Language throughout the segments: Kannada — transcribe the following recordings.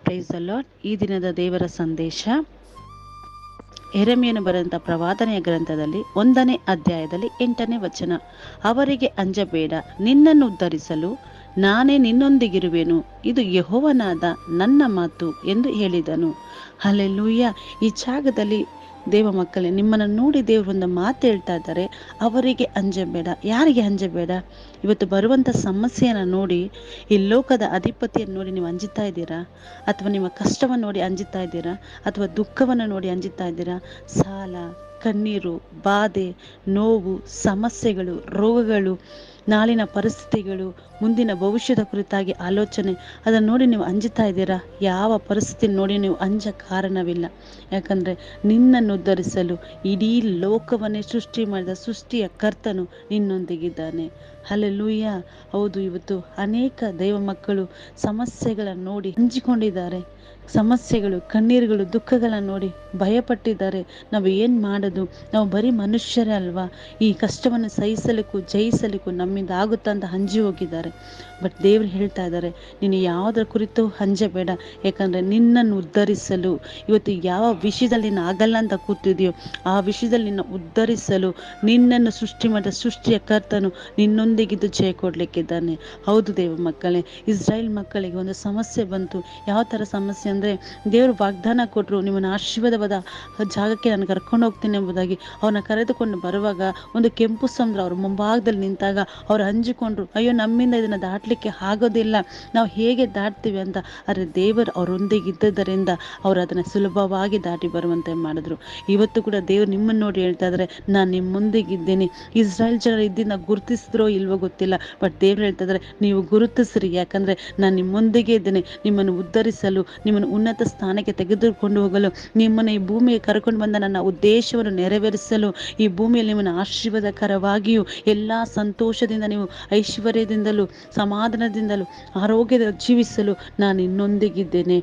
Praise the lord. ಈ ದಿನದ ದೇವರ ಸಂದೇಶ ಯೆರೆಮೀಯನು ಬರೆದಂಥ ಪ್ರವಾದನೆಯ ಗ್ರಂಥದಲ್ಲಿ 1ನೇ ಅಧ್ಯಾಯದಲ್ಲಿ 8ನೇ ವಚನ. ಅವರಿಗೆ ಅಂಜಬೇಡ, ನಿನ್ನನ್ನು ಉದ್ಧರಿಸಲು ನಾನೇ ನಿನ್ನೊಂದಿಗಿರುವೆನು, ಇದು ಯೆಹೋವನಾದ ನನ್ನ ಮಾತು ಎಂದು ಹೇಳಿದನು. ಹಲ್ಲೆಲೂಯಾ. ಈ ಜಾಗದಲ್ಲಿ ದೇವ ಮಕ್ಕಳೇ, ನಿಮ್ಮನ್ನು ನೋಡಿ ದೇವರು ಒಂದು ಮಾತು ಹೇಳ್ತಾ ಇದ್ದಾರೆ, ಅವರಿಗೆ ಅಂಜಬೇಡ. ಯಾರಿಗೆ ಅಂಜಬೇಡ? ಇವತ್ತು ಬರುವಂಥ ಸಮಸ್ಯೆಯನ್ನು ನೋಡಿ, ಈ ಲೋಕದ ಅಧಿಪತಿಯನ್ನು ನೋಡಿ ನೀವು ಅಂಜುತ್ತಾ ಇದ್ದೀರಾ? ಅಥವಾ ನಿಮ್ಮ ಕಷ್ಟವನ್ನು ನೋಡಿ ಅಂಜುತ್ತಾ ಇದ್ದೀರಾ? ಅಥವಾ ದುಃಖವನ್ನು ನೋಡಿ ಅಂಜುತ್ತಾ ಇದ್ದೀರಾ? ಸಾಲ, ಕಣ್ಣೀರು, ಬಾಧೆ, ನೋವು, ಸಮಸ್ಯೆಗಳು, ರೋಗಗಳು, ನಾಳಿನ ಪರಿಸ್ಥಿತಿಗಳು, ಮುಂದಿನ ಭವಿಷ್ಯದ ಕುರಿತಾಗಿ ಆಲೋಚನೆ, ಅದನ್ನು ನೋಡಿ ನೀವು ಅಂಜುತ್ತಾ ಇದ್ದೀರಾ? ಯಾವ ಪರಿಸ್ಥಿತಿ ನೋಡಿ ನೀವು ಅಂಜ ಕಾರಣವಿಲ್ಲ. ಯಾಕಂದರೆ ನಿನ್ನನ್ನು ಉದ್ಧರಿಸಲು ಇಡೀ ಲೋಕವನ್ನೇ ಸೃಷ್ಟಿ ಮಾಡಿದ ಸೃಷ್ಟಿಯ ಕರ್ತನು ನಿನ್ನೊಂದಿಗಿದ್ದಾನೆ. ಹಲ್ಲೆಲೂಯಾ. ಹೌದು, ಇವತ್ತು ಅನೇಕ ದೈವ ಮಕ್ಕಳು ಸಮಸ್ಯೆಗಳನ್ನು ನೋಡಿ ಅಂಜಿಕೊಂಡಿದ್ದಾರೆ. ಸಮಸ್ಯೆಗಳು, ಕಣ್ಣೀರುಗಳು, ದುಃಖಗಳನ್ನು ನೋಡಿ ಭಯಪಟ್ಟಿದ್ದಾರೆ. ನಾವು ಏನು ಮಾಡೋದು? ನಾವು ಬರೀ ಮನುಷ್ಯರೇ ಅಲ್ವಾ? ಈ ಕಷ್ಟವನ್ನು ಸಹಿಸಲಿಕ್ಕೂ ಜಯಿಸಲಿಕ್ಕೂ ನಮ್ಮಿಂದ ಆಗುತ್ತಾ ಅಂತ ಹಂಜಿ ಹೋಗಿದ್ದಾರೆ. ಬಟ್ ದೇವರು ಹೇಳ್ತಾ ಇದ್ದಾರೆ, ನೀನು ಯಾವುದರ ಕುರಿತು ಹಂಜಬೇಡ. ಯಾಕಂದರೆ ನಿನ್ನನ್ನು ಉದ್ಧರಿಸಲು, ಇವತ್ತು ಯಾವ ವಿಷಯದಲ್ಲಿ ನೀನು ಆಗಲ್ಲ ಅಂತ ಕೂತಿದೆಯೋ ಆ ವಿಷಯದಲ್ಲಿ ನಿನ್ನ ಉದ್ಧರಿಸಲು ನಿನ್ನನ್ನು ಸೃಷ್ಟಿ ಮಾಡಿದ ಸೃಷ್ಟಿಯ ಕರ್ತನು ನಿನ್ನೊಂದಿಗಿದ್ದು ಜಯ ಕೊಡಲಿಕ್ಕಿದ್ದಾನೆ. ಹೌದು ದೇವ ಮಕ್ಕಳೇ, ಇಸ್ರಾಯೇಲ್ ಮಕ್ಕಳಿಗೆ ಒಂದು ಸಮಸ್ಯೆ ಬಂತು. ಯಾವ ಥರ ಸಮಸ್ಯೆ ಅಂದರೆ, ದೇವರು ವಾಗ್ದಾನ ಕೊಟ್ಟರು, ನಿಮ್ಮನ್ನು ಆಶೀರ್ವಾದವಾದ ಜಾಗಕ್ಕೆ ನಾನು ಕರ್ಕೊಂಡು ಹೋಗ್ತೀನಿ ಎಂಬುದಾಗಿ. ಅವ್ರನ್ನ ಕರೆದುಕೊಂಡು ಬರುವಾಗ ಒಂದು ಕೆಂಪು ಸಮುದ್ರ ಅವ್ರ ಮುಂಭಾಗದಲ್ಲಿ ನಿಂತಾಗ ಅವ್ರು ಹಂಚಿಕೊಂಡ್ರು, ಅಯ್ಯೋ ನಮ್ಮಿಂದ ಇದನ್ನು ದಾಟಲಿಕ್ಕೆ ಆಗೋದಿಲ್ಲ, ನಾವು ಹೇಗೆ ದಾಟ್ತೀವಿ ಅಂತ. ಆದರೆ ದೇವರು ಅವರೊಂದಿಗೆ ಇದ್ದದರಿಂದ ಅವರು ಅದನ್ನು ಸುಲಭವಾಗಿ ದಾಟಿ ಬರುವಂತೆ ಮಾಡಿದ್ರು. ಇವತ್ತು ಕೂಡ ದೇವರು ನಿಮ್ಮನ್ನು ನೋಡಿ ಹೇಳ್ತಾ ಇದ್ದಾರೆ, ನಾನು ನಿಮ್ಮ ಮುಂದೆಗಿದ್ದೇನೆ. ಇಸ್ರಾಯೇಲ್ ಜನರು ಇದನ್ನ ಗುರುತಿಸಿದ್ರೋ ಇಲ್ವೋ ಗೊತ್ತಿಲ್ಲ, ಬಟ್ ದೇವರು ಹೇಳ್ತಾ ಇದ್ದಾರೆ, ನೀವು ಗುರುತಿಸ್ರಿ. ಯಾಕಂದರೆ ನಾನು ನಿಮ್ಮ ಮುಂದೆಗೆ ಇದ್ದೇನೆ, ನಿಮ್ಮನ್ನು ಉದ್ಧರಿಸಲು, ನಿಮ್ಮನ್ನು ಉನ್ನತ ಸ್ಥಾನಕ್ಕೆ ತೆಗೆದುಕೊಂಡು ಹೋಗಲು, ನಿಮ್ಮನ್ನು ಈ ಭೂಮಿಗೆ ಕರ್ಕೊಂಡು ಬಂದ ನನ್ನ ಉದ್ದೇಶವನ್ನು ನೆರವೇರಿಸಲು, ಈ ಭೂಮಿಯಲ್ಲಿ ನಿಮ್ಮನ್ನು ಆಶೀರ್ವಾದಕರವಾಗಿಯೂ ಎಲ್ಲ ಸಂತೋಷದಿಂದ ನೀವು ಐಶ್ವರ್ಯದಿಂದಲೂ ಸಮಾಧಾನದಿಂದಲೂ ಆರೋಗ್ಯದ ಜೀವಿಸಲು ನಾನು ನಿನ್ನೊಂದಿಗಿದ್ದೇನೆ.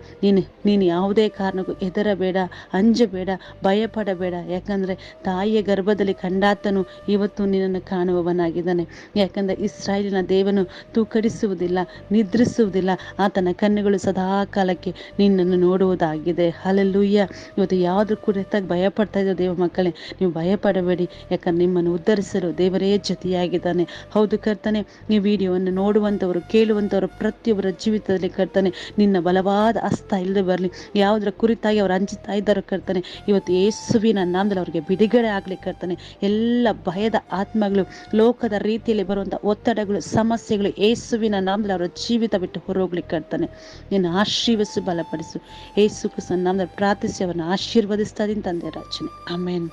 ನೀನು ಯಾವುದೇ ಕಾರಣಕ್ಕೂ ಹೆದರಬೇಡ, ಅಂಜಬೇಡ, ಭಯಪಡಬೇಡ. ಯಾಕಂದರೆ ತಾಯಿಯ ಗರ್ಭದಲ್ಲಿ ಕಂಡಾತನು ಇವತ್ತು ನಿನ್ನನ್ನು ಕಾಣುವವನಾಗಿದ್ದಾನೆ. ಯಾಕಂದರೆ ಇಸ್ರಾಯೇಲಿನ ದೇವನು ತೂಕಡಿಸುವುದಿಲ್ಲ, ನಿದ್ರಿಸುವುದಿಲ್ಲ. ಆತನ ಕಣ್ಣುಗಳು ಸದಾ ಕಾಲಕ್ಕೆ ನಿನ್ನನ್ನು ನೋಡುವುದಾಗಿದೆ. ಹಲ್ಲೆಲೂಯಾ. ಇವತ್ತು ಯಾವುದ್ರ ಕುರಿತಾಗಿ ಭಯಪಡ್ತಾ ಇದ್ದ ದೇವ ಮಕ್ಕಳೇ, ನೀವು ಭಯಪಡಬೇಡಿ. ಯಾಕಂದ್ರೆ ನಿಮ್ಮನ್ನು ಉದ್ಧರಿಸಲು ದೇವರೇ ಜೊತೆಯಾಗಿದ್ದಾನೆ. ಹೌದು ಕರ್ತನೆ, ಈ ವಿಡಿಯೋವನ್ನು ನೋಡುವಂಥವರು, ಕೇಳುವಂಥವರು ಪ್ರತಿಯೊಬ್ಬರ ಜೀವಿತದಲ್ಲಿ ಕರ್ತನೆ ನಿನ್ನ ಬಲವಾದ ಹಸ್ತ ಇಲ್ಲದೆ ಬರಲಿ. ಯಾವುದರ ಕುರಿತಾಗಿ ಅವರು ಅಂಜುತ್ತಾ ಇದ್ದಾರೆ ಕರ್ತನೆ, ಇವತ್ತು ಯೇಸುವಿನ ನಾಮದಲ್ಲಿ ಅವರಿಗೆ ಬಿಡುಗಡೆ ಆಗಲಿ ಕರ್ತನೆ. ಎಲ್ಲ ಭಯದ ಆತ್ಮಗಳು, ಲೋಕದ ರೀತಿಯಲ್ಲಿ ಬರುವಂಥ ಒತ್ತಡಗಳು, ಸಮಸ್ಯೆಗಳು ಯೇಸುವಿನ ನಾಮದಲ್ಲಿ ಅವರ ಜೀವಿತ ಬಿಟ್ಟು ಹೊರಗೋಗ್ಲಿ ಕರ್ತನೆ. ನಿನ್ನ ಆಶೀರ್ವದಿಸು, ಬಲಪಡಿಸು. ಯೇಸು ಕ್ರಿಸ್ತನ ನಾಮದಲ್ಲಿ ಪ್ರಾರ್ಥಿಸಿ ಅವರನ್ನು ಆಶೀರ್ವದಿಸ್ತಾ ಇದ್ದೀನಿ ತಂದೆ ರಾಜನೇ. ಆಮೇನ್.